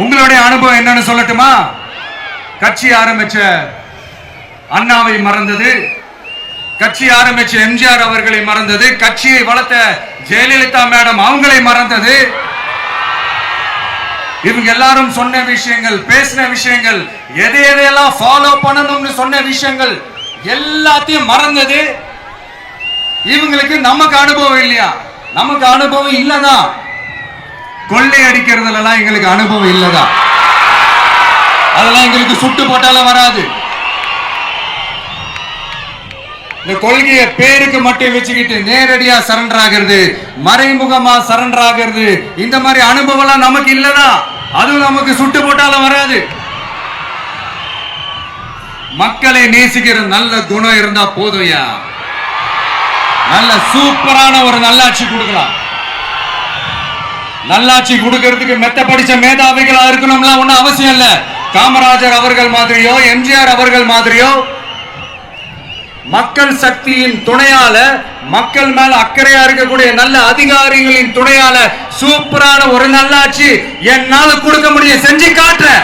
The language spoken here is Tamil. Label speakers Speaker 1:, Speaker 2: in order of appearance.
Speaker 1: உங்களுடைய அனுபவம் என்னன்னு சொல்லட்டுமா? கட்சி ஆரம்பிச்ச அண்ணாவை மறந்தது, கட்சி ஆரம்பிச்ச எம்ஜிஆர் அவர்களை மறந்தது, கட்சியை வளர்த்த ஜெயலலிதா மேடம் அவங்களை மறந்தது. இவங்க எல்லாரும் சொன்ன விஷயங்கள், பேசின விஷயங்கள், எதையெல்லாம் ஃபாலோ பண்ணணும்னு சொன்ன விஷயங்கள் எல்லாத்தையும் மறந்தது. இவங்களுக்கு நமக்கு அனுபவம் இல்லையா? நமக்கு அனுபவம் இல்லதான். கொள்ளை அடிக்கிறதுல எங்களுக்கு அனுபவம் இல்லதா? அதெல்லாம் எங்களுக்கு சுட்டு போட்டாலும் வராது. இந்த கொள்கையை பேருக்கு மட்டும் வச்சுக்கிட்டு நேரடியா சரண்டர் ஆகிறது, மறைமுகமா சரண்டர் ஆகிறது, இந்த மாதிரி அனுபவம் நமக்கு இல்லதா? அதுவும் நமக்கு சுட்டு போட்டாலும் வராது. மக்களை நேசிக்கிற நல்ல குணம் இருந்தா போதும்யா, நல்ல சூப்பரான ஒரு நல்லாட்சி கொடுக்கலாம். நல்லாட்சி கொடுக்கிறதுக்கு மெத்த படிச்ச மேதாவிகளா இருக்கணும்லாம் ஒன்னும் அவசியம் இல்ல. காமராஜர் அவர்கள் மாதிரியோ எம்ஜிஆர் அவர்கள் மாதிரியோ மக்கள் சக்தியின் துணையால, மக்கள் மேல அக்கறையா இருக்கக்கூடிய நல்ல அதிகாரிகளின் துணையால சூப்பரான ஒரு நல்லாட்சி என்னால கொடுக்க முடியும், செஞ்சு காட்டுறேன்.